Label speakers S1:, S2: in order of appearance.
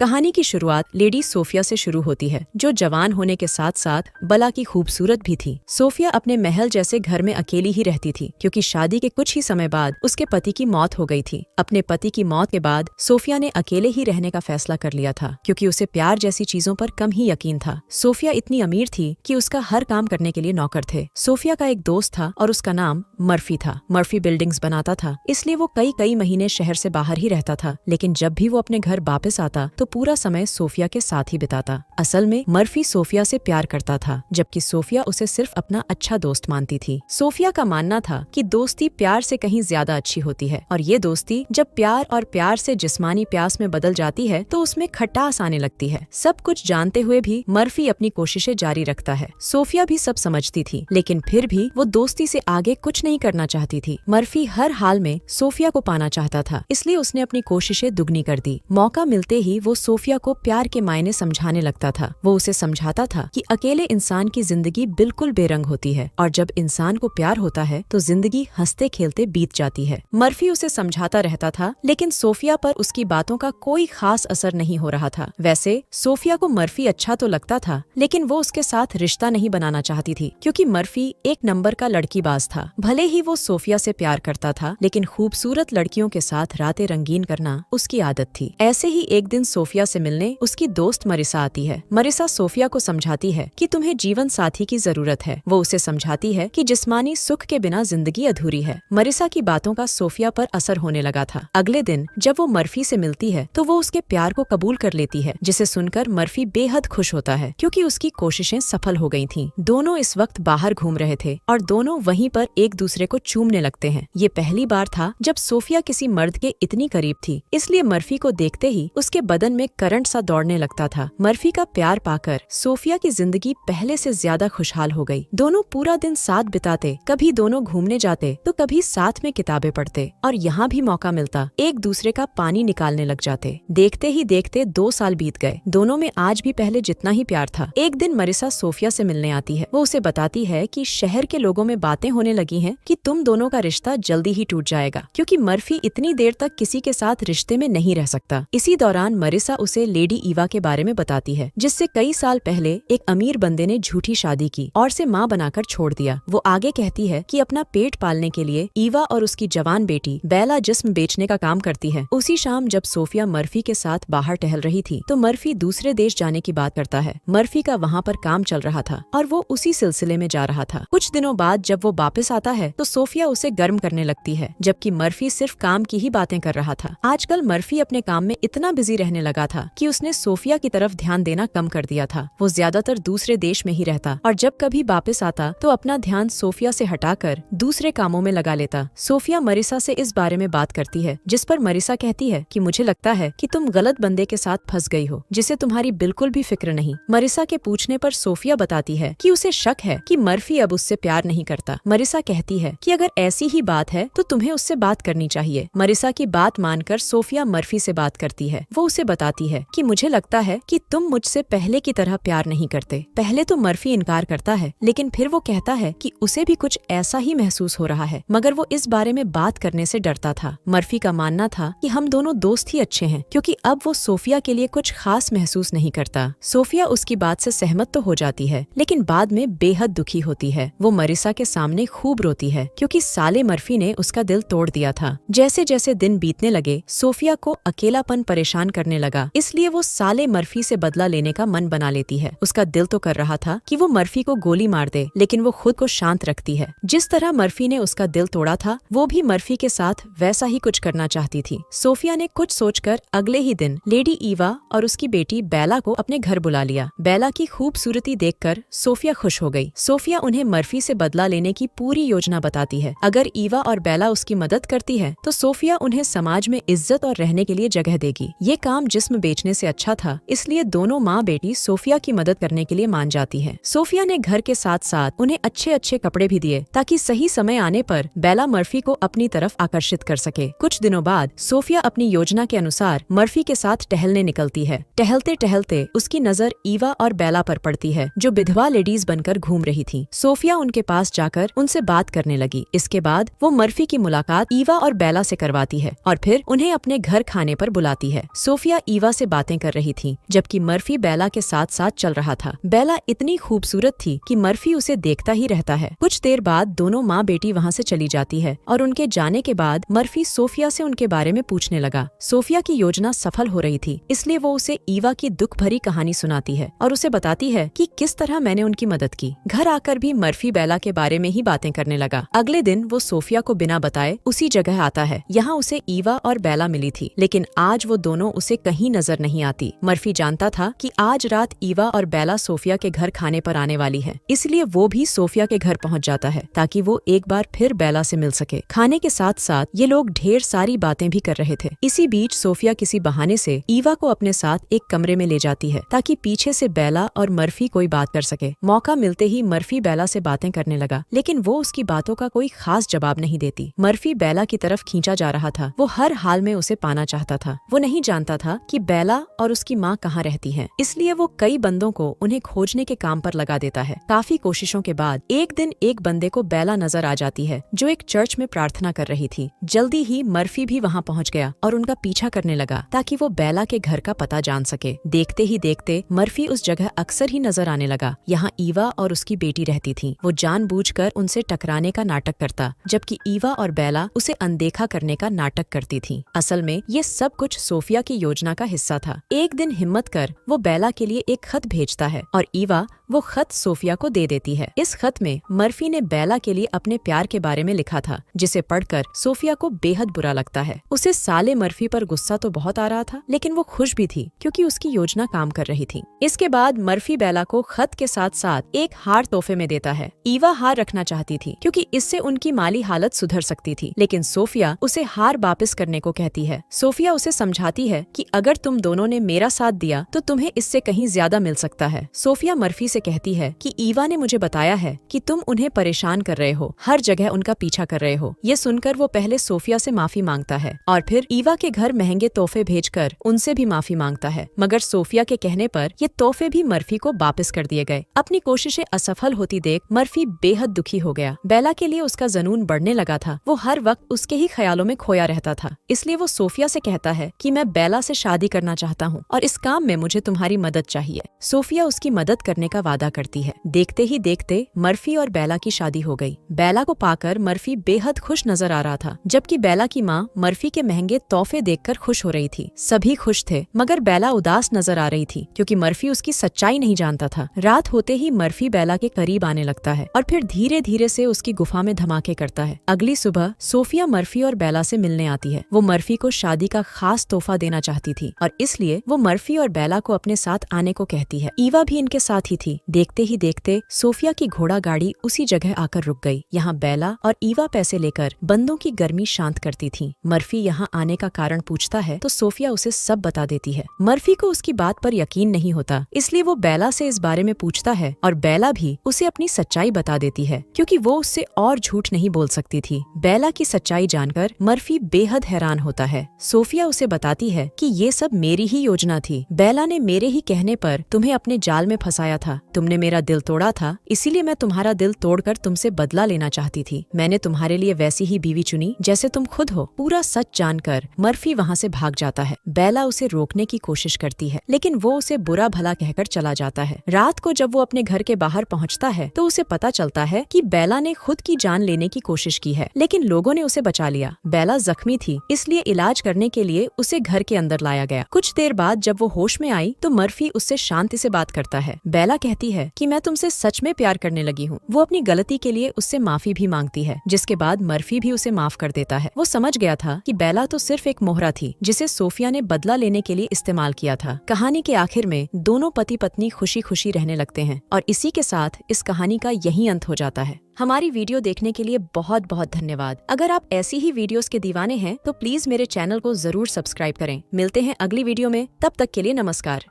S1: कहानी की शुरुआत लेडी सोफिया से शुरू होती है, जो जवान होने के साथ साथ बला की खूबसूरत भी थी। सोफिया अपने महल जैसे घर में अकेली ही रहती थी, क्योंकि शादी के कुछ ही समय बाद उसके पति की मौत हो गई थी। अपने पति की मौत के बाद सोफिया ने अकेले ही रहने का फैसला कर लिया था, क्योंकि उसे प्यार जैसी चीजों पर कम ही यकीन था। सोफिया इतनी अमीर थी कि उसका हर काम करने के लिए नौकर थे। सोफिया का एक दोस्त था और उसका नाम मर्फी था। मर्फी बिल्डिंग्स बनाता था, इसलिए वो कई महीने शहर से बाहर ही रहता था। लेकिन जब भी वो अपने घर वापस आता तो पूरा समय सोफिया के साथ ही बिताता। असल में मर्फी सोफिया से प्यार करता था, जबकि सोफिया उसे सिर्फ अपना अच्छा दोस्त मानती थी। सोफिया का मानना था कि दोस्ती प्यार से कहीं ज्यादा अच्छी होती है, और ये दोस्ती जब प्यार और प्यार से जिस्मानी प्यास में बदल जाती है तो उसमें खटास आने लगती है। सब कुछ जानते हुए भी मर्फी अपनी कोशिशें जारी रखता है। सोफिया भी सब समझती थी, लेकिन फिर भी वो दोस्ती से आगे कुछ नहीं करना चाहती थी। मर्फी हर हाल में सोफिया को पाना चाहता था, इसलिए उसने अपनी कोशिशें दुगनी कर दी। मौका मिलते ही वो सोफिया को प्यार के मायने समझाने लगता था। वो उसे समझाता था कि अकेले इंसान की जिंदगी बिल्कुल बेरंग होती है, और जब इंसान को प्यार होता है तो जिंदगी हंसते खेलते बीत जाती है। मर्फी उसे समझाता रहता था, लेकिन सोफिया पर उसकी बातों का कोई खास असर नहीं हो रहा था। वैसे सोफिया को मर्फी अच्छा तो लगता था, लेकिन वो उसके साथ रिश्ता नहीं बनाना चाहती थी, क्योंकि मर्फी एक नंबर का लड़कीबाज था। भले ही वो सोफिया से प्यार करता था, लेकिन खूबसूरत लड़कियों के साथ रातें रंगीन करना उसकी आदत थी। ऐसे ही एक दिन सोफिया से मिलने उसकी दोस्त मरिसा आती है। मरिसा सोफिया को समझाती है कि तुम्हें जीवन साथी की जरूरत है। वो उसे समझाती है कि जिस्मानी सुख के बिना जिंदगी अधूरी है। मरिसा की बातों का सोफिया पर असर होने लगा था। अगले दिन जब वो मर्फी से मिलती है तो वो उसके प्यार को कबूल कर लेती है, जिसे सुनकर मर्फी बेहद खुश होता है, क्योंकि उसकी कोशिशें सफल हो गई थीं। दोनों इस वक्त बाहर घूम रहे थे और दोनों वहीं पर एक दूसरे को चूमने लगते हैं। ये पहली बार था जब सोफिया किसी मर्द के इतनी करीब थी, इसलिए मर्फी को देखते ही उसके बदन में करंट सा दौड़ने लगता था। मर्फी का प्यार पाकर सोफिया की जिंदगी पहले से ज्यादा खुशहाल हो गई। दोनों पूरा दिन साथ बिताते, कभी दोनों घूमने जाते तो कभी साथ में किताबें पढ़ते, और यहाँ भी मौका मिलता एक दूसरे का पानी निकालने लग जाते। देखते ही देखते 2 साल बीत गए। दोनों में आज भी पहले जितना ही प्यार था। एक दिन मरिसा सोफिया से मिलने आती है। वो उसे बताती है कि शहर के लोगों में बातें होने लगी हैं कि तुम दोनों का रिश्ता जल्दी ही टूट जाएगा, क्योंकि मर्फी इतनी देर तक किसी के साथ रिश्ते में नहीं रह सकता। इसी दौरान मरिसा उसे लेडी ईवा के बारे में बताती है, जिससे कई साल पहले एक अमीर बंदे ने झूठी शादी की और से माँ बनाकर छोड़ दिया। वो आगे कहती है कि अपना पेट पालने के लिए ईवा और उसकी जवान बेटी बेला जिस्म बेचने का काम करती है। उसी शाम जब सोफिया मर्फी के साथ बाहर टहल रही थी तो मर्फी दूसरे देश जाने की बात करता है। मर्फी का वहाँ पर काम चल रहा था और वो उसी सिलसिले में जा रहा था। कुछ दिनों बाद जब वो वापस आता है तो सोफिया उसे गर्म करने लगती है, जबकि मर्फी सिर्फ काम की ही बातें कर रहा था। आजकल मर्फी अपने काम में इतना बिजी रहने लगा था कि उसने सोफिया की तरफ ध्यान देना कम कर दिया था। वो ज्यादातर दूसरे देश में ही रहता और जब कभी वापस आता तो अपना ध्यान सोफिया से हटाकर दूसरे कामों में लगा लेता। सोफिया मरिसा से इस बारे में बात करती है, जिस पर मरिसा कहती है कि मुझे लगता है कि तुम गलत बंदे के साथ फंस गई हो, जिसे तुम्हारी बिल्कुल भी फिक्र नहीं। मरिसा के पूछने पर सोफिया बताती है कि उसे शक है कि मर्फी अब उससे प्यार नहीं करता। मरिसा कहती है कि अगर ऐसी ही बात है तो तुम्हें उससे बात करनी चाहिए। मरिसा की बात मानकर सोफिया मर्फी से बात करती है। वो उसे बताती है कि मुझे लगता है कि तुम मुझसे पहले की तरह प्यार नहीं करते। पहले तो मर्फी इनकार करता है, लेकिन फिर वो कहता है कि उसे भी कुछ ऐसा ही महसूस हो रहा है, मगर वो इस बारे में बात करने से डरता था। मर्फी का मानना था कि हम दोनों दोस्त ही अच्छे हैं, क्योंकि अब वो सोफिया के लिए कुछ खास महसूस नहीं करता। सोफिया उसकी बात से सहमत तो हो जाती है, लेकिन बाद में बेहद दुखी होती है। वो मरिसा के सामने खूब रोती है, क्योंकि साले मर्फी ने उसका दिल तोड़ दिया था। जैसे जैसे दिन बीतने लगे सोफिया को अकेलापन परेशान करने लगा, इसलिए वो साले मर्फी से बदला लेने का मन बना लेती है। उसका दिल तो कर रहा था कि वो मर्फी को गोली मार दे, लेकिन वो खुद को शांत रखती है। जिस तरह मर्फी ने उसका दिल तोड़ा था, वो भी मर्फी के साथ वैसा ही कुछ करना चाहती थी। सोफिया ने कुछ सोचकर अगले ही दिन लेडी ईवा और उसकी बेटी बेला को अपने घर बुला लिया। बेला की खूबसूरती देखकर सोफिया खुश हो गई। सोफिया उन्हें मर्फी से बदला लेने की पूरी योजना बताती है। अगर ईवा और बेला उसकी मदद करती है तो सोफिया उन्हें समाज में इज्जत और रहने के लिए जगह देगी। ये काम जिस्म बेचने से अच्छा था, इसलिए दोनों माँ बेटी सोफिया की मदद करने के लिए मान जाती है। सोफिया ने घर के साथ साथ उन्हें अच्छे अच्छे कपड़े भी दिए, ताकि सही समय आने पर बेला मर्फी को अपनी तरफ आकर्षित कर सके। कुछ दिनों बाद सोफिया अपनी योजना के अनुसार मर्फी के साथ टहलने निकलती है। टहलते टहलते उसकी नजर ईवा और बेला पर पड़ती है, जो विधवा लेडीज बनकर घूम रही थी। सोफिया उनके पास जाकर उनसे बात करने लगी। इसके बाद वो मर्फी की मुलाकात ईवा और बेला से करवाती है और फिर उन्हें अपने घर खाने पर बुलाती है। सोफिया ईवा से बातें कर रही थी, जबकि मर्फी बेला के साथ साथ चल रहा था। बेला इतनी खूबसूरत थी कि मर्फी उसे देखता ही रहता है। कुछ देर बाद दोनों माँ बेटी वहाँ से चली जाती है और उनके जाने के बाद मर्फी सोफिया से उनके बारे में पूछने लगा। सोफिया की योजना सफल हो रही थी, इसलिए वो उसे ईवा की दुख भरी कहानी सुनाती है और उसे बताती है कि किस तरह मैंने उनकी मदद की। घर आकर भी मर्फी बेला के बारे में ही बातें करने लगा। अगले दिन वो सोफिया को बिना बताए उसी जगह आता है। यहाँ उसे ईवा और बेला मिली थी, लेकिन आज वो दोनों उसे कहीं नजर नहीं आती। मर्फी जानता था कि आज रात ईवा और बेला सोफिया के घर खाने पर आने वाली है, इसलिए वो भी सोफिया के घर पहुँच जाता है ताकि वो एक बार फिर बेला से मिल सके। खाने के साथ साथ ये लोग ढेर सारी बातें भी कर रहे थे। इसी बीच सोफिया किसी बहाने से ईवा को अपने साथ एक कमरे में ले जाती है ताकि पीछे से बेला और मर्फी कोई बात कर सके। मौका मिलते ही मर्फी बेला से बातें करने लगा, लेकिन वो उसकी बातों का कोई खास जवाब नहीं देती। मर्फी बेला की तरफ खींचा जा रहा था। वो हर हाल में उसे पाना चाहता था। वो नहीं जानता था कि बेला और उसकी माँ कहाँ रहती है, इसलिए वो कई बंदों को उन्हें खोजने के काम पर लगा देता है। काफी कोशिशों के बाद एक दिन एक बंदे को बेला नजर आ जाती है जो एक चर्च में प्रार्थना कर रही थी। जल्दी ही मर्फी भी वहाँ पहुँच गया और उनका पीछा करने लगा ताकि वो बेला के घर का पता जान सके। देखते ही देखते मर्फी उस जगह अक्सर ही नजर आने लगा। यहाँ ईवा और उसकी बेटी रहती थी। वो जानबूझकर उनसे टकराने का नाटक करता, जबकि ईवा और बेला उसे अनदेखा करने का नाटक करती थी। असल में ये सब कुछ सोफिया की योजना का हिस्सा था। एक दिन हिम्मत कर वो बेला के लिए एक खत भेजता है और ईवा वो खत सोफिया को दे देती है। इस खत में मर्फी ने बेला के लिए अपने प्यार के बारे में लिखा था, जिसे पढ़कर सोफिया को बेहद बुरा लगता है। उसे साले मर्फी पर गुस्सा तो बहुत आ रहा था, लेकिन वो खुश भी थी क्योंकि उसकी योजना काम कर रही थी। इसके बाद मर्फी बेला को खत के साथ साथ एक हार तोहफे में देता है। ईवा हार रखना चाहती थी क्योंकि इससे उनकी माली हालत सुधर सकती थी, लेकिन सोफिया उसे हार वापस करने को कहती है। सोफिया उसे समझाती है कि अगर तुम दोनों ने मेरा साथ दिया तो तुम्हें इससे कहीं ज्यादा मिल सकता है। सोफिया मर्फी से कहती है कि ईवा ने मुझे बताया है कि तुम उन्हें परेशान कर रहे हो, हर जगह उनका पीछा कर रहे हो। ये सुनकर वो पहले सोफिया से माफी मांगता है और फिर ईवा के घर महंगे तोहफे भेजकर उनसे भी माफी मांगता है, मगर सोफिया के कहने पर ये तोहफे भी मर्फी को वापस कर दिए गए। अपनी कोशिशें असफल होती देख मर्फी बेहद दुखी हो गया। बेला के लिए उसका जुनून बढ़ने लगा था। वो हर वक्त उसके ही ख्यालों में खोया रहता था, इसलिए वो सोफिया से कहता है कि मैं बेला से शादी करना चाहता हूँ और इस काम में मुझे तुम्हारी मदद चाहिए। सोफिया उसकी मदद करने का वादा करती है। देखते ही देखते मर्फी और बेला की शादी हो गई। बेला को पाकर मर्फी बेहद खुश नजर आ रहा था, जबकि बेला की माँ मर्फी के महंगे तोहफे देखकर खुश हो रही थी। सभी खुश थे, मगर बेला उदास नजर आ रही थी क्योंकि मर्फी उसकी सच्चाई नहीं जानता था। रात होते ही मर्फी बेला के करीब आने लगता है और फिर धीरे धीरे से उसकी गुफा में धमाके करता है। अगली सुबह सोफिया मर्फी और बेला से मिलने आती है। वो मर्फी को शादी का खास तोहफा देना चाहती थी और इसलिए वो मर्फी और बेला को अपने साथ आने को कहती है। ईवा भी इनके साथ ही थी। देखते ही देखते सोफिया की घोड़ा गाड़ी उसी जगह आकर रुक गई। यहाँ बेला और ईवा पैसे लेकर बंदों की गर्मी शांत करती थी। मर्फी यहाँ आने का कारण पूछता है तो सोफिया उसे सब बता देती है। मर्फी को उसकी बात पर यकीन नहीं होता, इसलिए वो बेला से इस बारे में पूछता है और बेला भी उसे अपनी सच्चाई बता देती है क्योंकि वो उससे और झूठ नहीं बोल सकती थी। बेला की सच्चाई जानकर मर्फी बेहद हैरान होता है। सोफिया उसे बताती है कि ये सब मेरी ही योजना थी। बेला ने मेरे ही कहने पर तुम्हें अपने जाल में फंसाया था। तुमने मेरा दिल तोड़ा था, इसीलिए मैं तुम्हारा दिल तोड़कर तुमसे बदला लेना चाहती थी। मैंने तुम्हारे लिए वैसी ही बीवी चुनी जैसे तुम खुद हो। पूरा सच जानकर मर्फी वहाँ से भाग जाता है। बेला उसे रोकने की कोशिश करती है, लेकिन वो उसे बुरा भला कहकर चला जाता है। रात को जब वो अपने घर के बाहर पहुँचता है तो उसे पता चलता है कि बेला ने खुद की जान लेने की कोशिश की है, लेकिन लोगों ने उसे बचा लिया। बेला जख्मी थी, इसलिए इलाज करने के लिए उसे घर के अंदर लाया गया। कुछ देर बाद जब वो होश में आई तो मर्फी उससे शांति से बात करता है। बेला कहती है कि मैं तुमसे सच में प्यार करने लगी हूँ। वो अपनी गलती के लिए उससे माफी भी मांगती है, जिसके बाद मर्फी भी उसे माफ कर देता है। वो समझ गया था कि बेला तो सिर्फ एक मोहरा थी जिसे सोफिया ने बदला लेने के लिए इस्तेमाल किया था। कहानी के आखिर में दोनों पति पत्नी खुशी खुशी रहने लगते हैं और इसी के साथ इस कहानी का यही अंत हो जाता है। हमारी वीडियो देखने के लिए बहुत बहुत धन्यवाद। अगर आप ऐसी ही वीडियोस के दीवाने हैं तो प्लीज मेरे चैनल को जरूर सब्सक्राइब करें। मिलते हैं अगली वीडियो में, तब तक के लिए नमस्कार।